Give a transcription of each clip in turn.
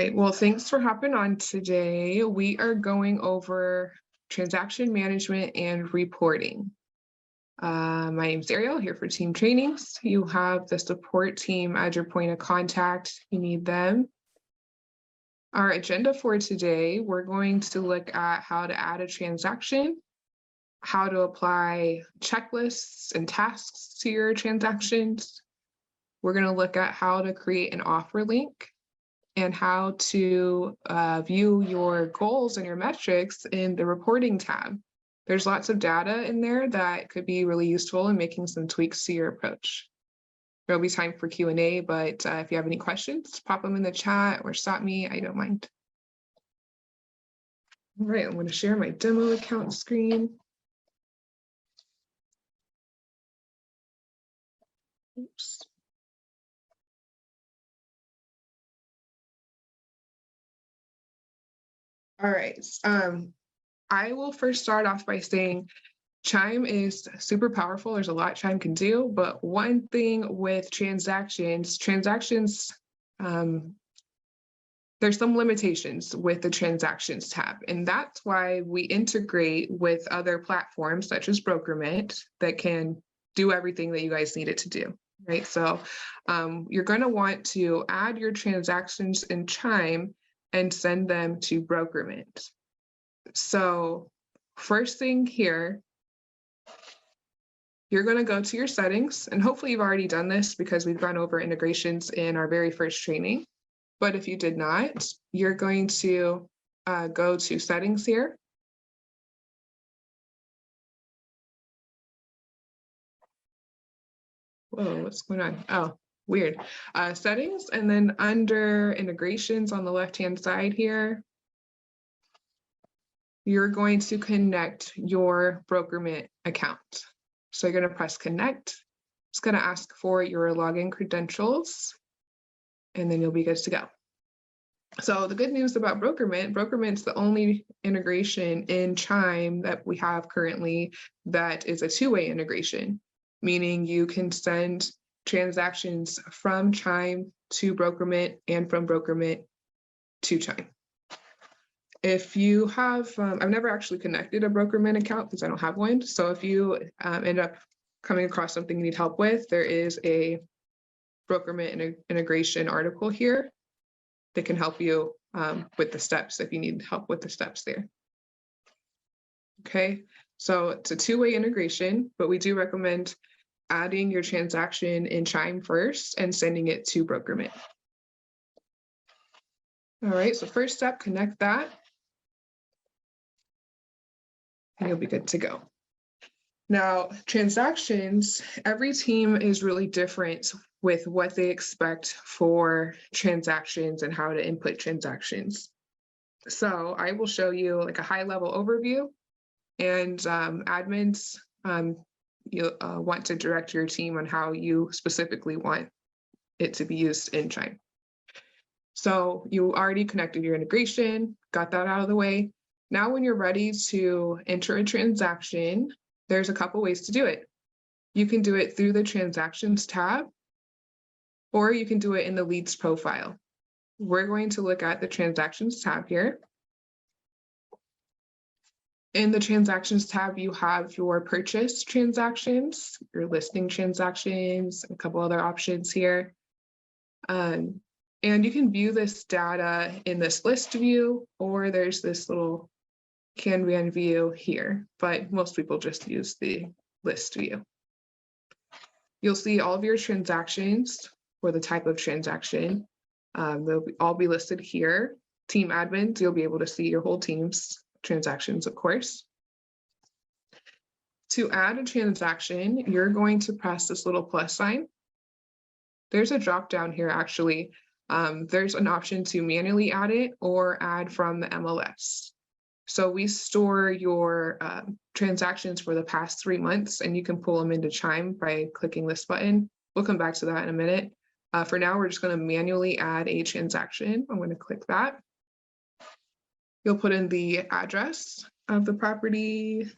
right, well, thanks for hopping on today. We are going over transaction management and reporting. My name's Ariel, here for team trainings. You have the support team as your point of contact. You need them. Our agenda for today, we're going to look at how to add a transaction, how to apply checklists and tasks to your transactions. We're going to look at how to create an offer link and how to view your goals and your metrics in the reporting tab. There's lots of data in there that could be really useful in making some tweaks to your approach. There'll be time for Q&A, but if you have any questions, pop them in the chat or stop me, I don't mind. All right, I'm going to share my demo account screen. Oops. All right, I will first start off by saying Chime is super powerful. There's a lot Chime can do, but one thing with transactions, there's some limitations with the transactions tab, and that's why we integrate with other platforms such as Brokerment that can do everything that you guys need it to do, right? So you're going to want to add your transactions in Chime and send them to Brokerment. So first thing here, you're going to go to your settings, and hopefully you've already done this because we've gone over integrations in our very first training. But if you did not, you're going to go to settings here. Whoa, what's going on? Oh, weird. Settings, and then under integrations on the left-hand side here, you're going to connect your Brokerment account. So you're going to press connect. It's going to ask for your login credentials, and then you'll be good to go. So the good news about Brokerment's the only integration in Chime that we have currently that is a two-way integration, meaning you can send transactions from Chime to Brokerment and from Brokerment to Chime. If you have, I've never actually connected a Brokerment account because I don't have one. So if you end up coming across something you need help with, there is a Brokerment integration article here that can help you with the steps if you need help with the steps there. Okay, so it's a two-way integration, but we do recommend adding your transaction in Chime first and sending it to Brokerment. All right, so first step, connect that, and you'll be good to go. Now, transactions, every team is really different with what they expect for transactions and how to input transactions. So I will show you like a high-level overview, and admins, you'll want to direct your team on how you specifically want it to be used in Chime. So you already connected your integration, got that out of the way. Now when you're ready to enter a transaction, there's a couple ways to do it. You can do it through the Transactions tab, or you can do it in the Leads profile. We're going to look at the Transactions tab here. In the Transactions tab, you have your purchase transactions, your listing transactions, a couple other options here. And you can view this data in this list view, or there's this little Kanban view here, but most people just use the list view. You'll see all of your transactions for the type of transaction. They'll all be listed here. Team admins, you'll be able to see your whole team's transactions, of course. To add a transaction, you're going to press this little plus sign. There's a drop down here, actually. There's an option to manually add it or add from the MLS. So we store your transactions for the past 3 months, and you can pull them into Chime by clicking this button. We'll come back to that in a minute. For now, we're just going to manually add a transaction. I'm going to click that. You'll put in the address of the property,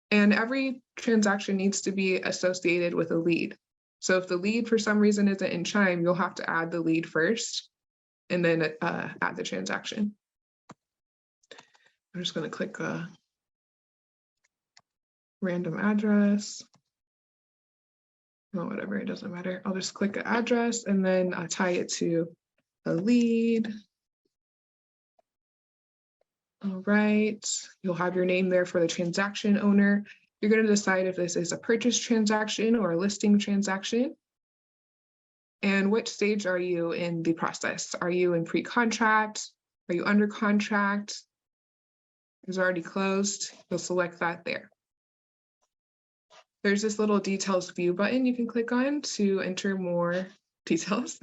and every transaction needs to be associated with a lead. So if the lead for some reason isn't in Chime, you'll have to add the lead first. and then add the transaction. I'm just going to click a random address. Oh, whatever, it doesn't matter. I'll just click an address and then tie it to a lead. All right, you'll have your name there for the transaction owner. You're going to decide if this is a purchase transaction or a listing transaction. And which stage are you in the process? Are you in pre-contract? Are you under contract? Is already closed? You'll select that there. There's this little details view button you can click on to enter more details,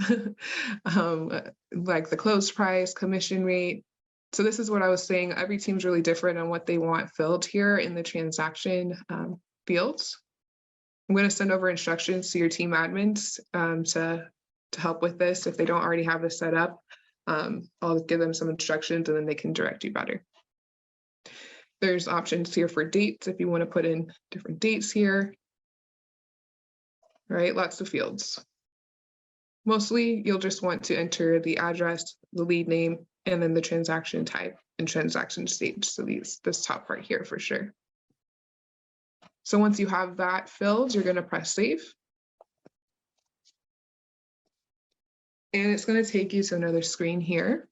like the close price, commission rate. So this is what I was saying. Every team's really different on what they want filled here in the transaction fields. I'm going to send over instructions to your team admins to help with this. If they don't already have this set up, I'll give them some instructions and then they can direct you better. There's options here for dates if you want to put in different dates here. Right, lots of fields. Mostly you'll just want to enter the address, the lead name, and then the transaction type and transaction stage. So this top part here for sure. So once you have that filled, you're going to press save. And it's going to take you to another screen here.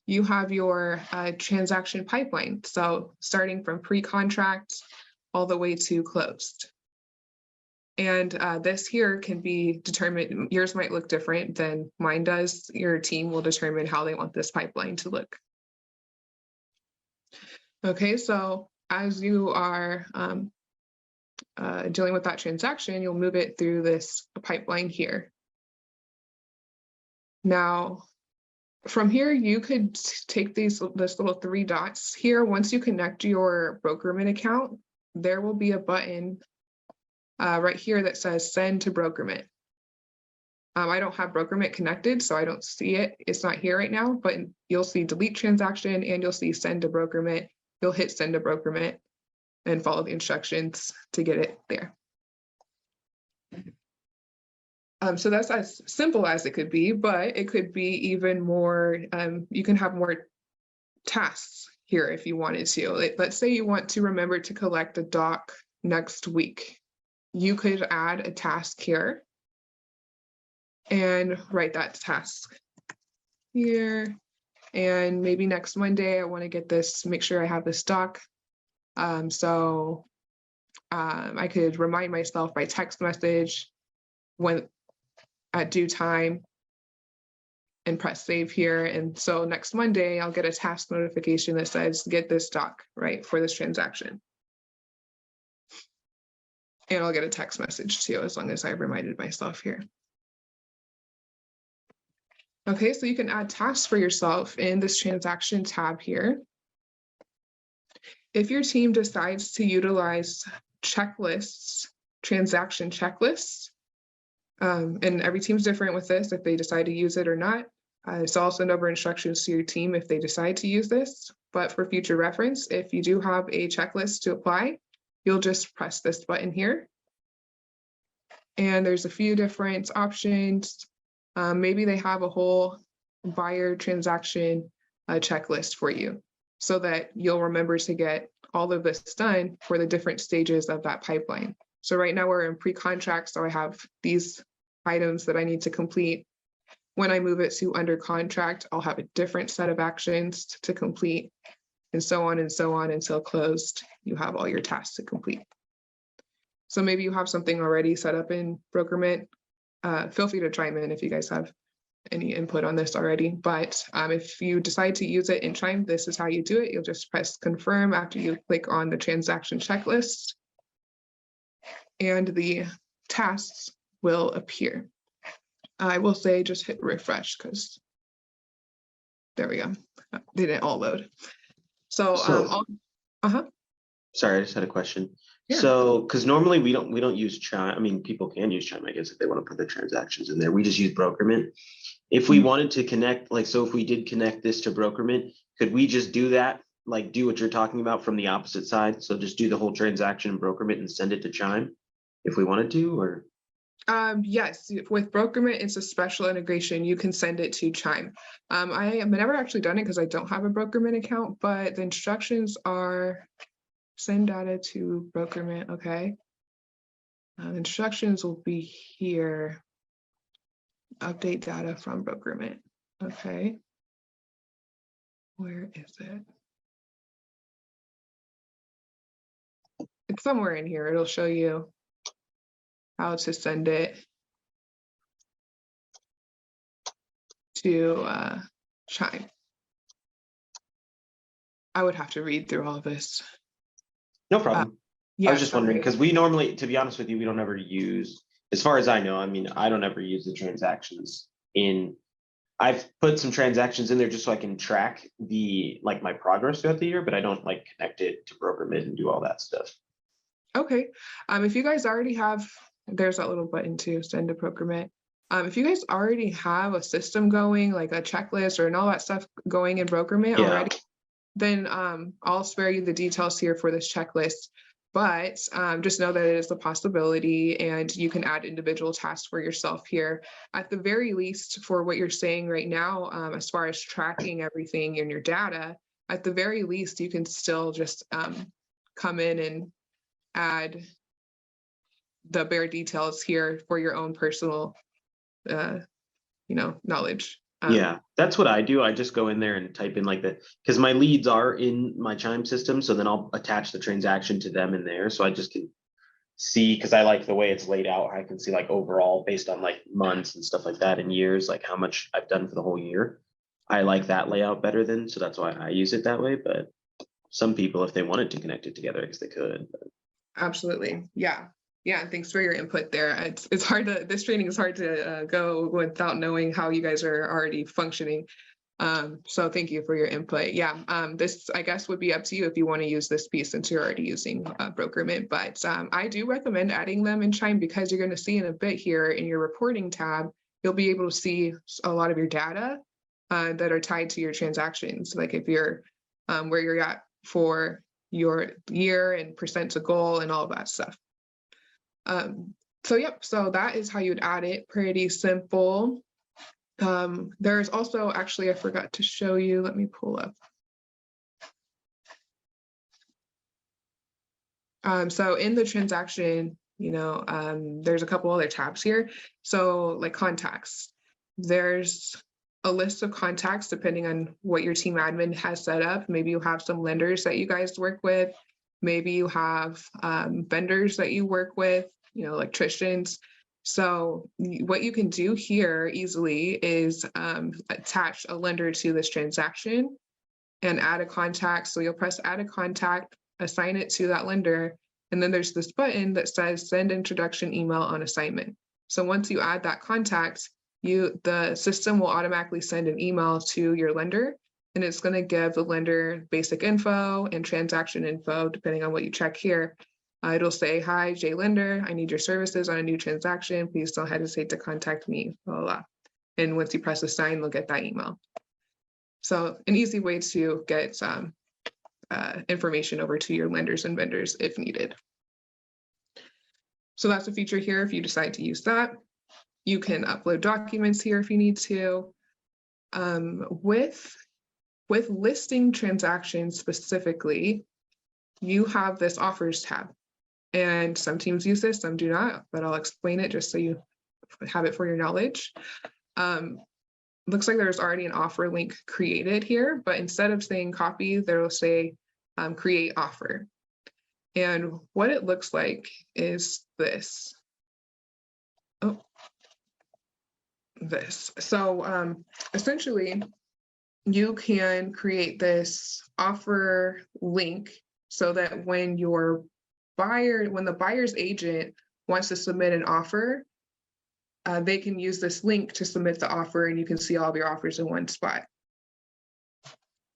You have your transaction pipeline. So starting from pre-contract all the way to closed. And this here can be determined, yours might look different than mine does. Your team will determine how they want this pipeline to look. Okay, so as you are dealing with that transaction, you'll move it through this pipeline here. Now, from here, you could take this little 3 dots here. Once you connect your Brokerman account, there will be a button right here that says send to Brokerman. I don't have Brokerman connected, so I don't see it. It's not here right now, but you'll see delete transaction and you'll see send to Brokerman. You'll hit send to Brokerman and follow the instructions to get it there. So that's as simple as it could be, but it could be even more, you can have more tasks here if you wanted to. Let's say you want to remember to collect a doc next week. You could add a task here and write that task here. And maybe next Monday, I want to get this, make sure I have this doc. I could remind myself by text message when at due time and press save here. And so next Monday, I'll get a task notification that says, get this doc, right, for this transaction. And I'll get a text message too, as long as I've reminded myself here. Okay, so you can add tasks for yourself in this transaction tab here. If your team decides to utilize checklists, transaction checklists, and every team's different with this, if they decide to use it or not. So I'll send over instructions to your team if they decide to use this. But for future reference, if you do have a checklist to apply, you'll just press this button here. And there's a few different options. Maybe they have a whole buyer transaction checklist for you so that you'll remember to get all of this done for the different stages of that pipeline. So right now we're in pre-contract, so I have these items that I need to complete. When I move it to under contract, I'll have a different set of actions to complete, and so on until closed. You have all your tasks to complete. So maybe you have something already set up in Brokerman. Feel free to chime in if you guys have any input on this already. But if you decide to use it in Chime, this is how you do it. You'll just press confirm after you click on the transaction checklist, and the tasks will appear. I will say just hit refresh because there we go. They didn't all load. So sorry, I just had a question. Yeah. So, because normally we don't use Chime. I mean, people can use Chime, I guess, if they want to put their transactions in there. We just use Brokerman. If we wanted to connect, like, so if we did connect this to Brokerman, could we just do that? Like, do what you're talking about from the opposite side? So just do the whole transaction in Brokerman and send it to Chime if we wanted to, or? Yes, with Brokerment, it's a special integration. You can send it to Chime. I have never actually done it because I don't have a Brokerment account, but the instructions are send data to Brokerment. Okay. Instructions will be here. Update data from Brokerment. Okay. Where is it? It's somewhere in here. It'll show you how to send it to Chime. I would have to read through all this. No problem. Yeah, I was just wondering, sorry. because we normally, to be honest with you, we don't ever use, as far as I know, I mean, I don't ever use the transactions in, I've put some transactions in there just so I can track the, like my progress throughout the year, but I don't like connect it to Brokermid and do all that stuff. Okay. If you guys already have, there's that little button to send to Brokerment. If you guys already have a system going, like a checklist or and all that stuff going in Brokerment Yeah. already, then I'll spare you the details here for this checklist. But just know that it is a possibility and you can add individual tasks for yourself here. At the very least, for what you're saying right now, as far as tracking everything in your data, at the very least, you can still just come in and add the bare details here for your own personal, knowledge. Yeah, that's what I do. I just go in there and type in like the, because my leads are in my Chime system. So then I'll attach the transaction to them in there. So I just can see, because I like the way it's laid out. I can see like overall based on like months and stuff like that and years, like how much I've done for the whole year. I like that layout better than, so that's why I use it that way. But some people, if they wanted to connect it together, I guess they could. Absolutely. Yeah. Yeah. Thanks for your input there. It's hard to, this training is hard to go without knowing how you guys are already functioning. So thank you for your input. Yeah. This, I guess, would be up to you if you want to use this piece since you're already using Brokerment, but I do recommend adding them in Chime because you're going to see in a bit here in your reporting tab, you'll be able to see a lot of your data that are tied to your transactions. Like if you're where you're at for your year and percent to goal and all of that stuff. So yep, so that is how you'd add it. Pretty simple. There's also, actually, I forgot to show you. Let me pull up. So in the transaction, there's a couple other tabs here. So like contacts, there's a list of contacts depending on what your team admin has set up. Maybe you have some lenders that you guys work with. Maybe you have vendors that you work with, electricians. So what you can do here easily is attach a lender to this transaction and add a contact. So you'll press add a contact, assign it to that lender, and then there's this button that says send introduction email on assignment. So once you add that contact, the system will automatically send an email to your lender, and it's going to give the lender basic info and transaction info, depending on what you check here. It'll say, hi, Jay Lender, I need your services on a new transaction. Please don't hesitate to contact me, blah, blah, blah. And once you press assign, they'll get that email. So an easy way to get information over to your lenders and vendors if needed. So that's a feature here if you decide to use that. You can upload documents here if you need to. With listing transactions specifically, you have this offers tab. And some teams use this, some do not, but I'll explain it just so you have it for your knowledge. Looks like there's already an offer link created here, but instead of saying copy, there will say create offer. And what it looks like is this. Oh, this. So essentially, you can create this offer link so that when the buyer's agent wants to submit an offer, they can use this link to submit the offer and you can see all of your offers in one spot.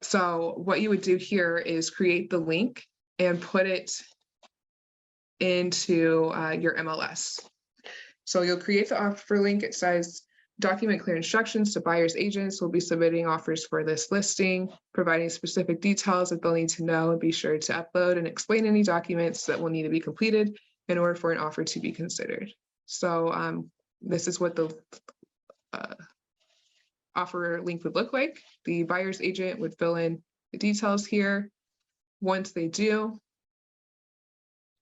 So what you would do here is create the link and put it into your MLS. So you'll create the offer link. It says, document clear instructions to buyer's agents will be submitting offers for this listing, providing specific details that they'll need to know, and be sure to upload and explain any documents that will need to be completed in order for an offer to be considered. So this is what the offer link would look like. The buyer's agent would fill in the details here. Once they do,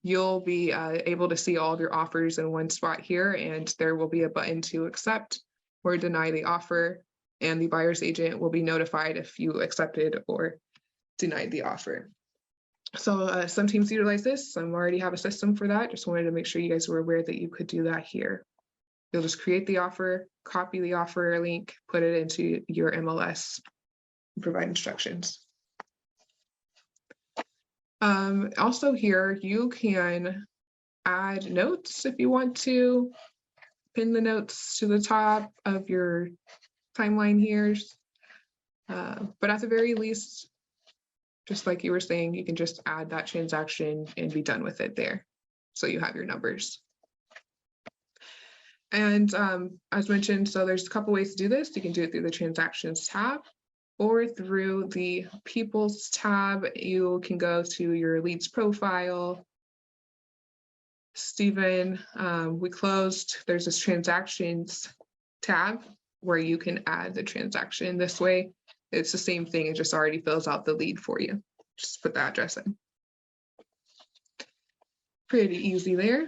you'll be able to see all of your offers in one spot here, and there will be a button to accept or deny the offer, and the buyer's agent will be notified if you accepted or denied the offer. So some teams utilize this. Some already have a system for that. Just wanted to make sure you guys were aware that you could do that here. You'll just create the offer, copy the offer link, put it into your MLS, and provide instructions. Also here, you can add notes if you want to, pin the notes to the top of your timeline here. But at the very least, just like you were saying, you can just add that transaction and be done with it there. So you have your numbers. And as mentioned, so there's a couple ways to do this. You can do it through the Transactions tab or through the People's tab. You can go to your leads profile. Stephen, we closed. There's this Transactions tab where you can add the transaction this way. It's the same thing. It just already fills out the lead for you. Just put the address in. Pretty easy there.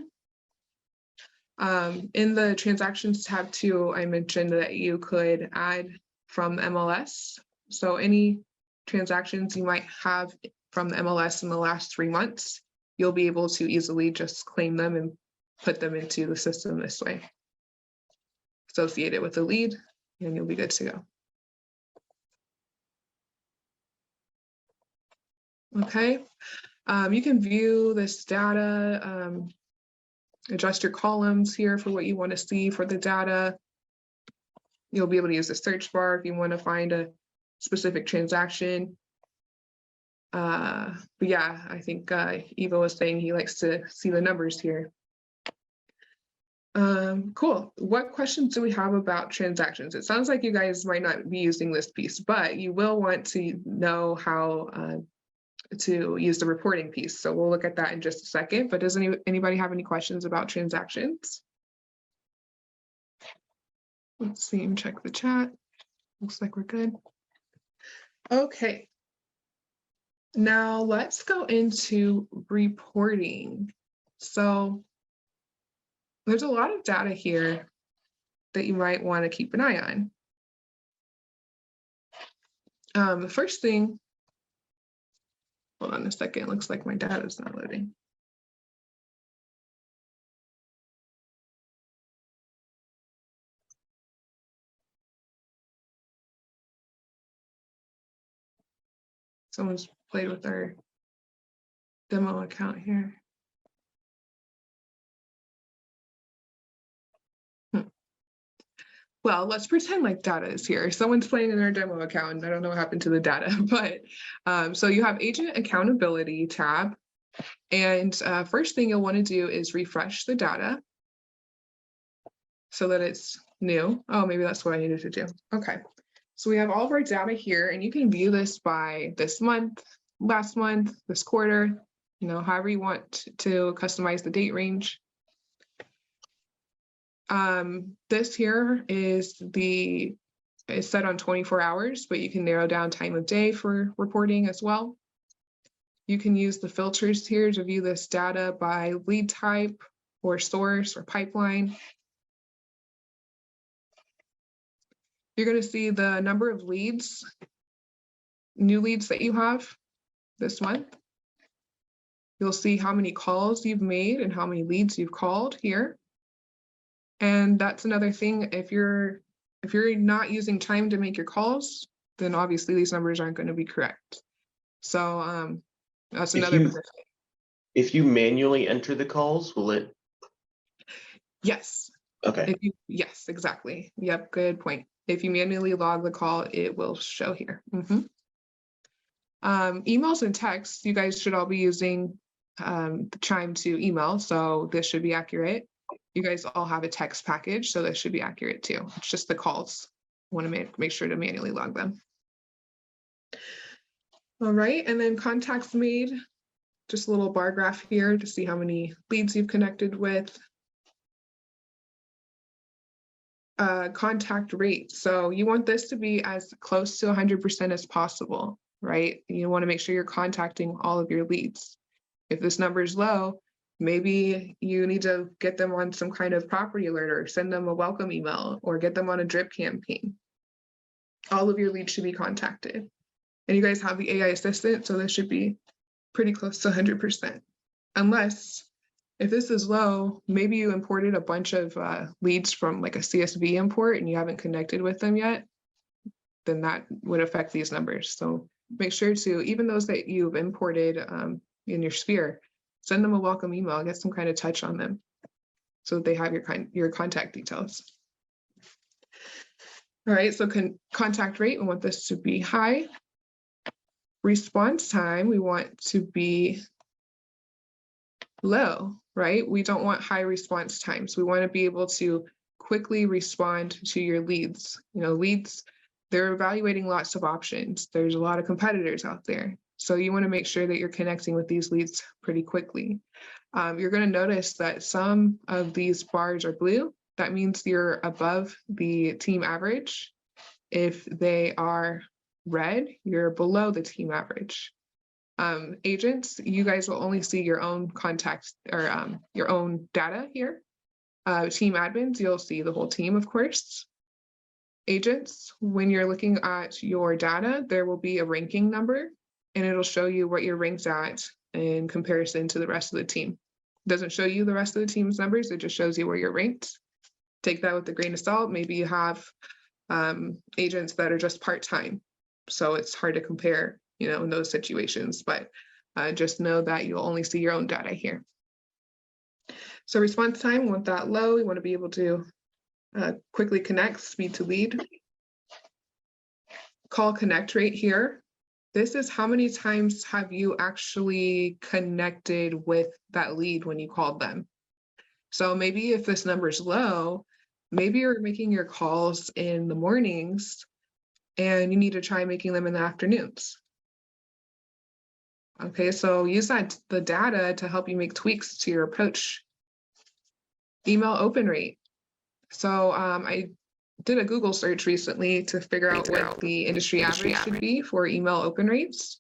In the Transactions tab too, I mentioned that you could add from MLS. So any transactions you might have from the MLS in the last 3 months, you'll be able to easily just claim them and put them into the system this way. Associate it with the lead, and you'll be good to go. Okay, you can view this data, adjust your columns here for what you want to see for the data. You'll be able to use the search bar if you want to find a specific transaction. But yeah, I think Eva was saying he likes to see the numbers here. Cool. What questions do we have about transactions? It sounds like you guys might not be using this piece, but you will want to know how to use the reporting piece. So we'll look at that in just a second, but does anybody have any questions about transactions? Let's see and check the chat. Looks like we're good. Okay. Now let's go into reporting. So there's a lot of data here that you might want to keep an eye on. The first thing, hold on a second, looks like my data is not loading. Someone's played with our demo account here. Well, let's pretend like data is here. Someone's playing in our demo account. I don't know what happened to the data, but so you have agent accountability tab. And first thing you'll want to do is refresh the data so that it's new. Oh, maybe that's what I needed to do. Okay. So we have all of our data here, and you can view this by this month, last month, this quarter, however you want to customize the date range. This here is set on 24 hours, but you can narrow down time of day for reporting as well. You can use the filters here to view this data by lead type or source or pipeline. You're going to see the number of leads, new leads that you have this month. You'll see how many calls you've made and how many leads you've called here. And that's another thing, if you're not using Chime to make your calls, then obviously these numbers aren't going to be correct. So that's another. If you manually enter the calls, will it? Yes. Okay. Yes, exactly. Yep, good point. If you manually log the call, it will show here. Emails and texts, you guys should all be using Chime to email, so this should be accurate. You guys all have a text package, so this should be accurate too. It's just the calls. I want to make sure to manually log them. All right, and then contacts made, just a little bar graph here to see how many leads you've connected with. contact rate. So you want this to be as close to 100% as possible, right? You want to make sure you're contacting all of your leads. If this number is low, maybe you need to get them on some kind of property alert or send them a welcome email or get them on a drip campaign. All of your leads should be contacted. And you guys have the AI assistant, so this should be pretty close to 100%. Unless, if this is low, maybe you imported a bunch of leads from like a CSV import and you haven't connected with them yet, then that would affect these numbers. So make sure to, even those that you've imported in your sphere, send them a welcome email, get some kind of touch on them so that they have your contact details. All right, so contact rate, we want this to be high. Response time, we want to be low, right? We don't want high response times. We want to be able to quickly respond to your leads. You know, leads, they're evaluating lots of options. There's a lot of competitors out there. So you want to make sure that you're connecting with these leads pretty quickly. You're going to notice that some of these bars are blue. That means you're above the team average. If they are red, you're below the team average. Agents, you guys will only see your own contacts or your own data here. Team admins, you'll see the whole team, of course. Agents, when you're looking at your data, there will be a ranking number and it'll show you what you're ranked at in comparison to the rest of the team. It doesn't show you the rest of the team's numbers, it just shows you where you're ranked. Take that with a grain of salt. Maybe you have agents that are just part-time, so it's hard to compare, you know, in those situations, but just know that you'll only see your own data here. So response time, we want that low. We want to be able to quickly connect, speed to lead. Call connect rate here. This is how many times have you actually connected with that lead when you called them. So maybe if this number is low, maybe you're making your calls in the mornings and you need to try making them in the afternoons. Okay, so use the data to help you make tweaks to your approach. Email open rate. So I did a Google search recently to figure out what the industry average should be for email open rates.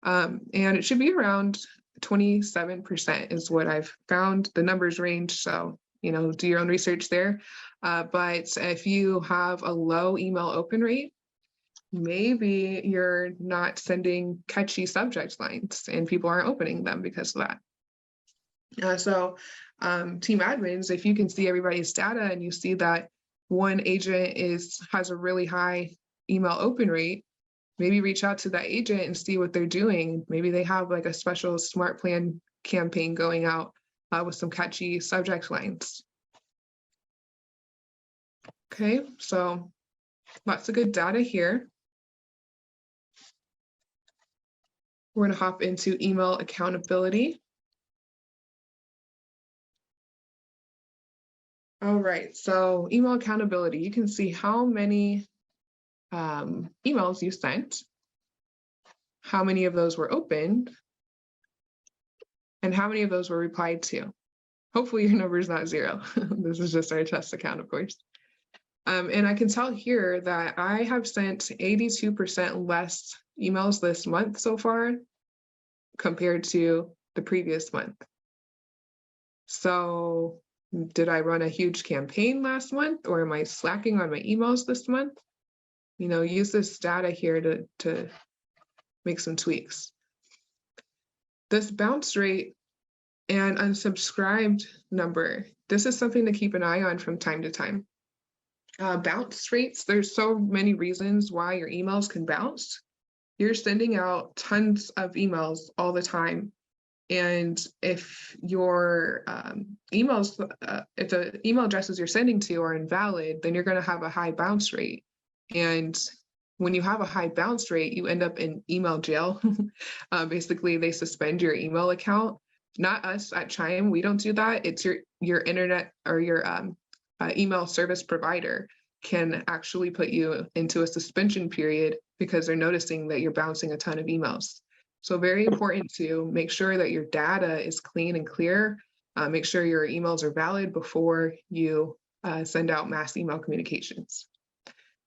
And it should be around 27% is what I've found. The numbers range, so, you know, do your own research there. But if you have a low email open rate, maybe you're not sending catchy subject lines and people aren't opening them because of that. So team admins, if you can see everybody's data and you see that one agent has a really high email open rate, maybe reach out to that agent and see what they're doing. Maybe they have like a special smart plan campaign going out with some catchy subject lines. Okay, so lots of good data here. We're going to hop into email accountability. All right, so email accountability, you can see how many emails you sent, how many of those were opened, and how many of those were replied to. Hopefully your number is not 0. This is just our test account, of course. And I can tell here that I have sent 82% less emails this month so far compared to the previous month. So did I run a huge campaign last month, or am I slacking on my emails this month? You know, use this data here to make some tweaks. This bounce rate and unsubscribed number, this is something to keep an eye on from time to time. Bounce rates, there's so many reasons why your emails can bounce. You're sending out tons of emails all the time. And if your emails, if the email addresses you're sending to are invalid, then you're going to have a high bounce rate. And when you have a high bounce rate, you end up in email jail. Basically, they suspend your email account. Not us at Chime, we don't do that. It's your internet or your email service provider can actually put you into a suspension period because they're noticing that you're bouncing a ton of emails. So very important to make sure that your data is clean and clear. Make sure your emails are valid before you send out mass email communications.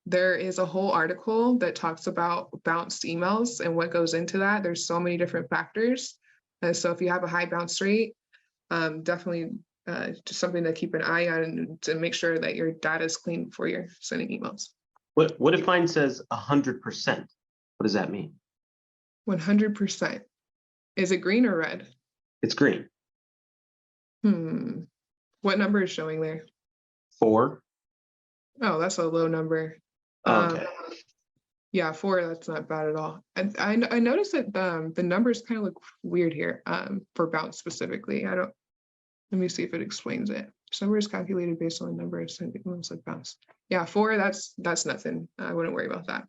There is a whole article that talks about bounced emails and what goes into that. There's so many different factors. So if you have a high bounce rate, definitely just something to keep an eye on to make sure that your data is clean before you're sending emails. What if mine says 100%? What does that mean? 100%. Is it green or red? It's green. What number is showing there? 4. Oh, that's a low number. Okay. Yeah, 4, that's not bad at all. And I noticed that the numbers kind of look weird here for bounce specifically. Let me see if it explains it. Somewhere is calculated based on the number of sent emails like bounce. Yeah, 4, that's nothing. I wouldn't worry about that.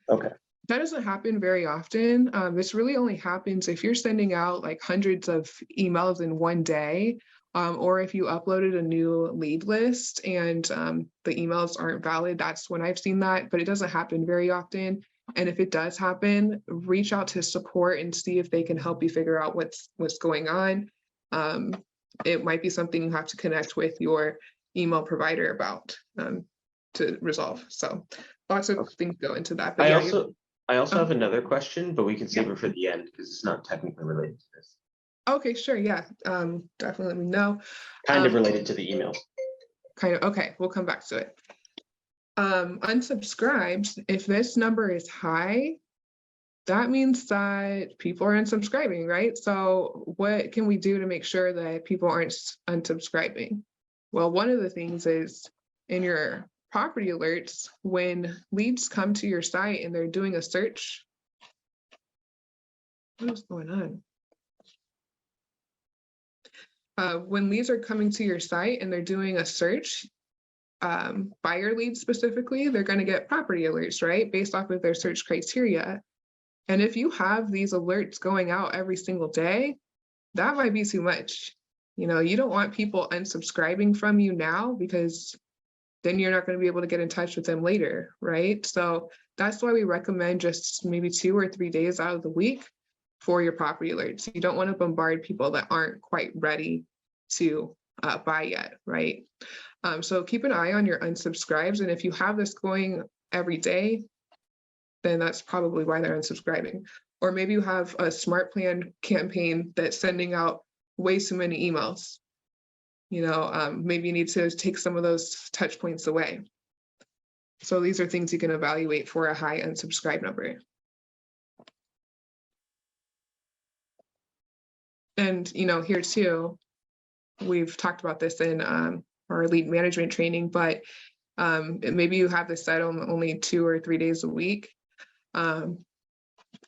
Okay. That doesn't happen very often. This really only happens if you're sending out like hundreds of emails in one day, or if you uploaded a new lead list and the emails aren't valid. That's when I've seen that, but it doesn't happen very often. And if it does happen, reach out to support and see if they can help you figure out what's going on. It might be something you have to connect with your email provider about to resolve. So lots of things go into that. But I also have another question, but we can save it for the end because it's not technically related to this. Okay, sure. Yeah, definitely let me know. Kind of related to the emails. Kind of. Okay, we'll come back to it. Unsubscribes, if this number is high, that means that people are unsubscribing, right? So what can we do to make sure that people aren't unsubscribing? Well, one of the things is in your property alerts, when leads come to your site and they're doing a search. What is going on? When leads are coming to your site and they're doing a search, buyer leads specifically, they're going to get property alerts, right? Based off of their search criteria. And if you have these alerts going out every single day, that might be too much. You know, you don't want people unsubscribing from you now because then you're not going to be able to get in touch with them later, right? So that's why we recommend just maybe 2 or 3 days out of the week for your property alerts. You don't want to bombard people that aren't quite ready to buy yet, right? So keep an eye on your unsubscribes. And if you have this going every day, then that's probably why they're unsubscribing. Or maybe you have a smart plan campaign that's sending out way too many emails. You know, maybe you need to take some of those touch points away. So these are things you can evaluate for a high unsubscribe number. And, you know, here too, we've talked about this in our lead management training, but maybe you have this set on only 2 or 3 days a week.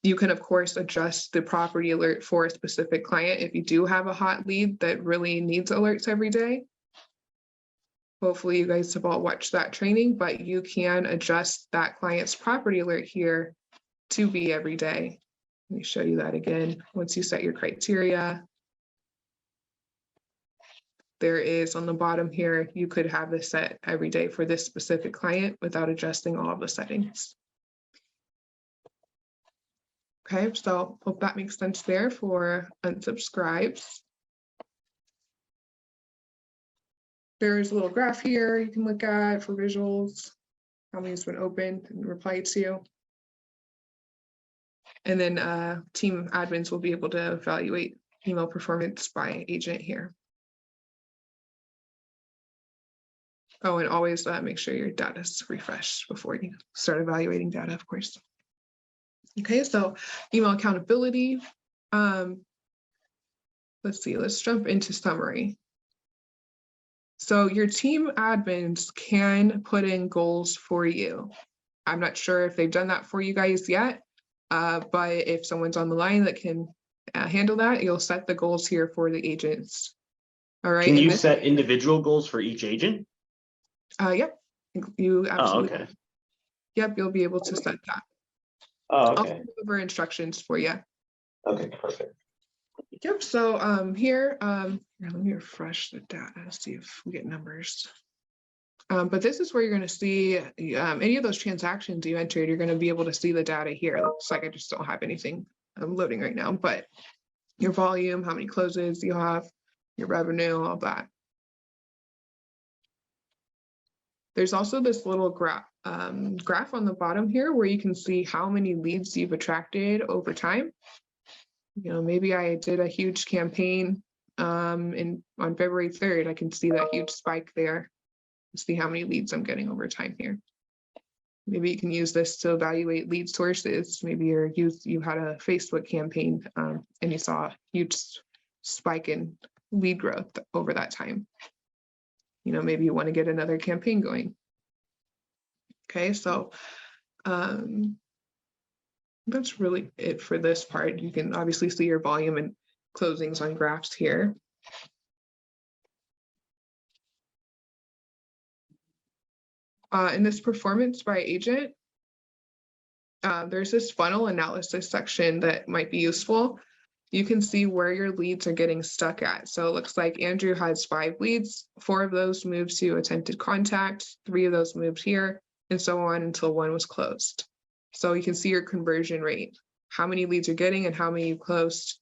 You can, of course, adjust the property alert for a specific client if you do have a hot lead that really needs alerts every day. Hopefully you guys have all watched that training, but you can adjust that client's property alert here to be every day. Let me show you that again. Once you set your criteria, there is on the bottom here, you could have this set every day for this specific client without adjusting all of the settings. Okay, so hope that makes sense there for unsubscribes. There's a little graph here you can look at for visuals, how many's been opened and replied to. And then team admins will be able to evaluate email performance by agent here. Oh, and always make sure your data is refreshed before you start evaluating data, of course. Okay, so email accountability. Let's see, let's jump into summary. So your team admins can put in goals for you. I'm not sure if they've done that for you guys yet, but if someone's on the line that can handle that, you'll set the goals here for the agents. All right. Can you set individual goals for each agent? Yep, you absolutely. Oh, okay. Yep, you'll be able to set that. Oh, okay. I'll go over instructions for you. Okay, perfect. Yep, so here, let me refresh the data, see if we get numbers. But this is where you're going to see any of those transactions you entered, you're going to be able to see the data here. Looks like I just don't have anything loading right now, but your volume, how many closes you have, your revenue, all that. There's also this little graph on the bottom here where you can see how many leads you've attracted over time. You know, maybe I did a huge campaign on February 3rd. I can see that huge spike there. See how many leads I'm getting over time here. Maybe you can use this to evaluate lead sources. Maybe you had a Facebook campaign and you saw a huge spike in lead growth over that time. You know, maybe you want to get another campaign going. Okay, so that's really it for this part. You can obviously see your volume and closings on graphs here. In this performance by agent, there's this funnel analysis section that might be useful. You can see where your leads are getting stuck at. So it looks like Andrew has 5 leads, 4 of those moved to attempted contact, 3 of those moved here, and so on until 1 was closed. So you can see your conversion rate, how many leads you're getting and how many you closed.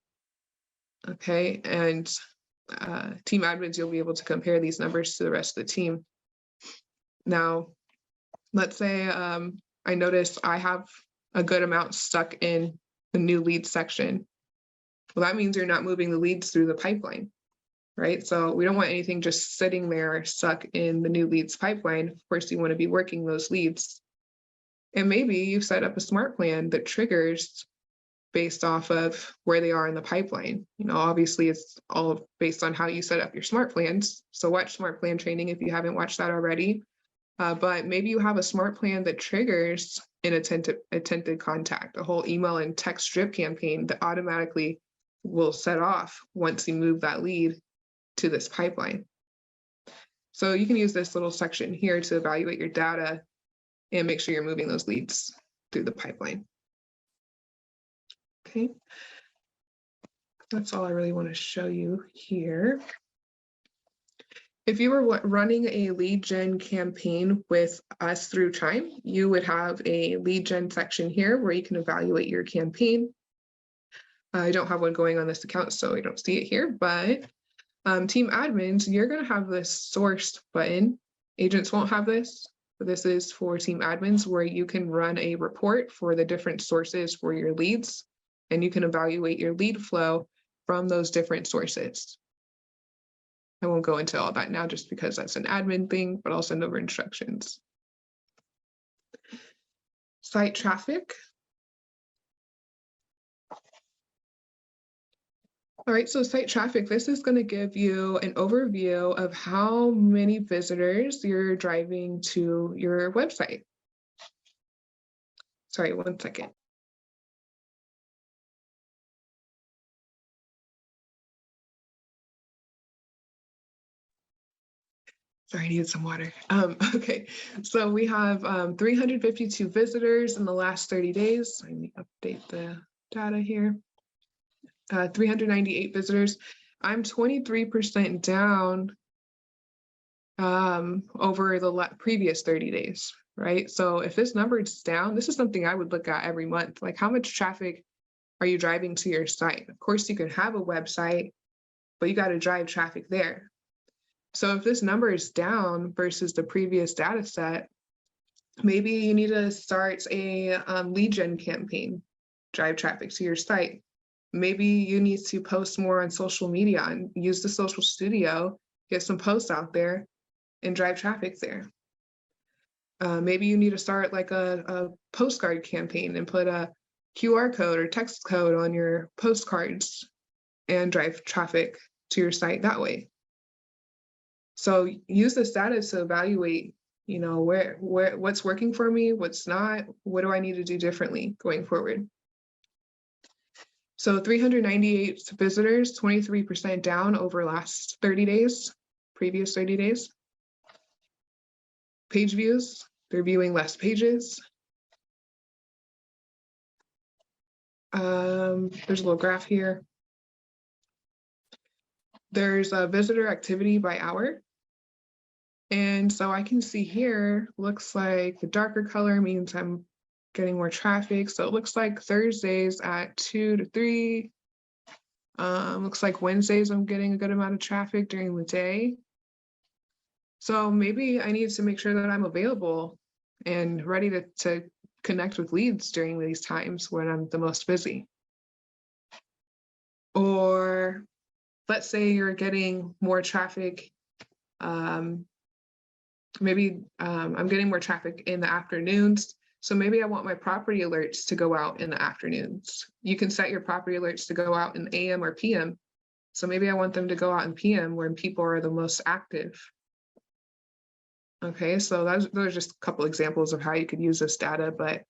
Okay, and team admins, you'll be able to compare these numbers to the rest of the team. Now, let's say I notice I have a good amount stuck in the new lead section. Well, that means you're not moving the leads through the pipeline, right? So we don't want anything just sitting there stuck in the new leads pipeline. Of course, you want to be working those leads. And maybe you've set up a smart plan that triggers based off of where they are in the pipeline. You know, obviously it's all based on how you set up your smart plans. So watch smart plan training if you haven't watched that already. But maybe you have a smart plan that triggers an attempted contact, a whole email and text drip campaign that automatically will set off once you move that lead to this pipeline. So you can use this little section here to evaluate your data and make sure you're moving those leads through the pipeline. Okay, that's all I really want to show you here. If you were running a lead gen campaign with us through Chime, you would have a lead gen section here where you can evaluate your campaign. I don't have one going on this account, so I don't see it here, but team admins, you're going to have this sourced button. Agents won't have this, but this is for team admins where you can run a report for the different sources for your leads, and you can evaluate your lead flow from those different sources. I won't go into all that now just because that's an admin thing, but I'll send over instructions. Site traffic. All right, so site traffic, this is going to give you an overview of how many visitors you're driving to your website. Sorry, 1 second. Sorry, I needed some water. Okay, so we have 352 visitors in the last 30 days. Let me update the data here. 398 visitors. I'm 23% down over the previous 30 days, right? So if this number is down, this is something I would look at every month. Like, how much traffic are you driving to your site? Of course, you can have a website, but you got to drive traffic there. So if this number is down versus the previous data set, maybe you need to start a lead gen campaign, drive traffic to your site. Maybe you need to post more on social media and use the social studio, get some posts out there and drive traffic there. Maybe you need to start like a postcard campaign and put a QR code or text code on your postcards and drive traffic to your site that way. So use this data to evaluate, you know, what's working for me, what's not, what do I need to do differently going forward. So 398 visitors, 23% down over last 30 days, previous 30 days. Page views, they're viewing less pages. There's a little graph here. There's a visitor activity by hour. And so I can see here, looks like the darker color means I'm getting more traffic. So it looks like Thursdays at 2 to 3. Looks like Wednesdays I'm getting a good amount of traffic during the day. So maybe I need to make sure that I'm available and ready to connect with leads during these times when I'm the most busy. Or let's say you're getting more traffic. Maybe I'm getting more traffic in the afternoons. So maybe I want my property alerts to go out in the afternoons. You can set your property alerts to go out in AM or PM. So maybe I want them to go out in PM when people are the most active. Okay, so those are just a couple examples of how you could use this data, but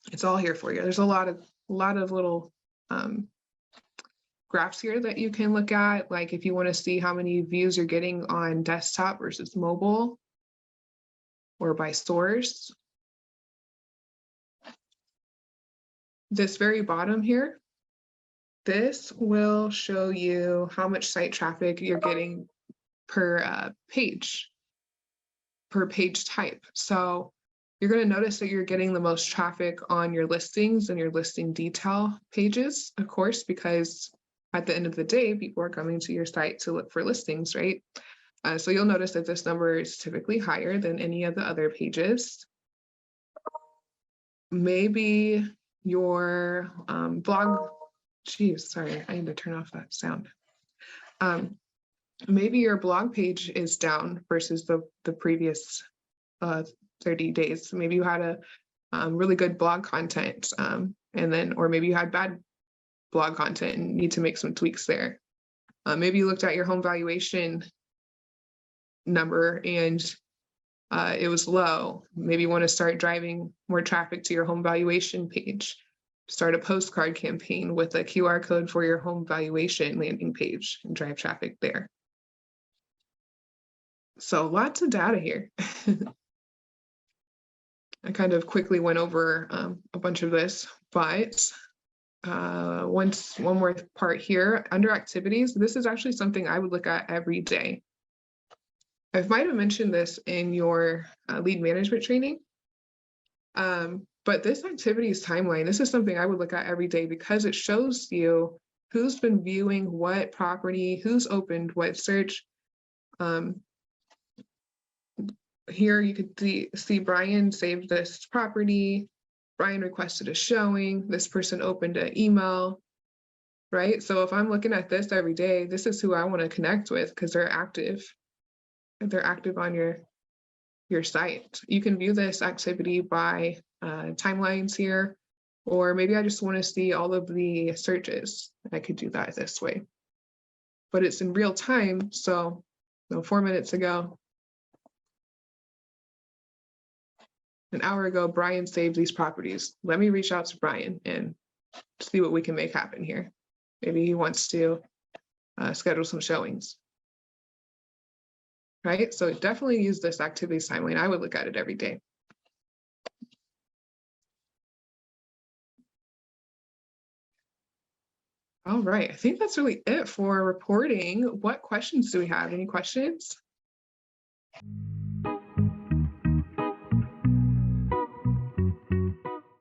it's all here for you. There's a lot of little graphs here that you can look at. Like if you want to see how many views you're getting on desktop versus mobile or by source. This very bottom here, this will show you how much site traffic you're getting per page type. So you're going to notice that you're getting the most traffic on your listings and your listing detail pages, of course, because at the end of the day, people are coming to your site to look for listings, right? So you'll notice that this number is typically higher than any of the other pages. Maybe your blog, geez, sorry, I need to turn off that sound. Maybe your blog page is down versus the previous 30 days. Maybe you had a really good blog content, and then, or maybe you had bad blog content and need to make some tweaks there. Maybe you looked at your home valuation number and it was low. Maybe you want to start driving more traffic to your home valuation page. Start a postcard campaign with a QR code for your home valuation landing page and drive traffic there. So lots of data here. I kind of quickly went over a bunch of this, but one more part here under activities. This is actually something I would look at every day. I might have mentioned this in your lead management training, but this activities timeline, this is something I would look at every day because it shows you who's been viewing what property, who's opened what search. Here you could see Brian saved this property, Brian requested a showing, this person opened an email, right? So if I'm looking at this every day, this is who I want to connect with because they're active. They're active on your site. You can view this activity by timelines here, or maybe I just want to see all of the searches. I could do that this way, but it's in real time. So 4 minutes ago, an hour ago, Brian saved these properties. Let me reach out to Brian and see what we can make happen here. Maybe he wants to schedule some showings. Right, so definitely use this activities timeline. I would look at it every day. All right, I think that's really it for reporting. What questions do we have? Any questions?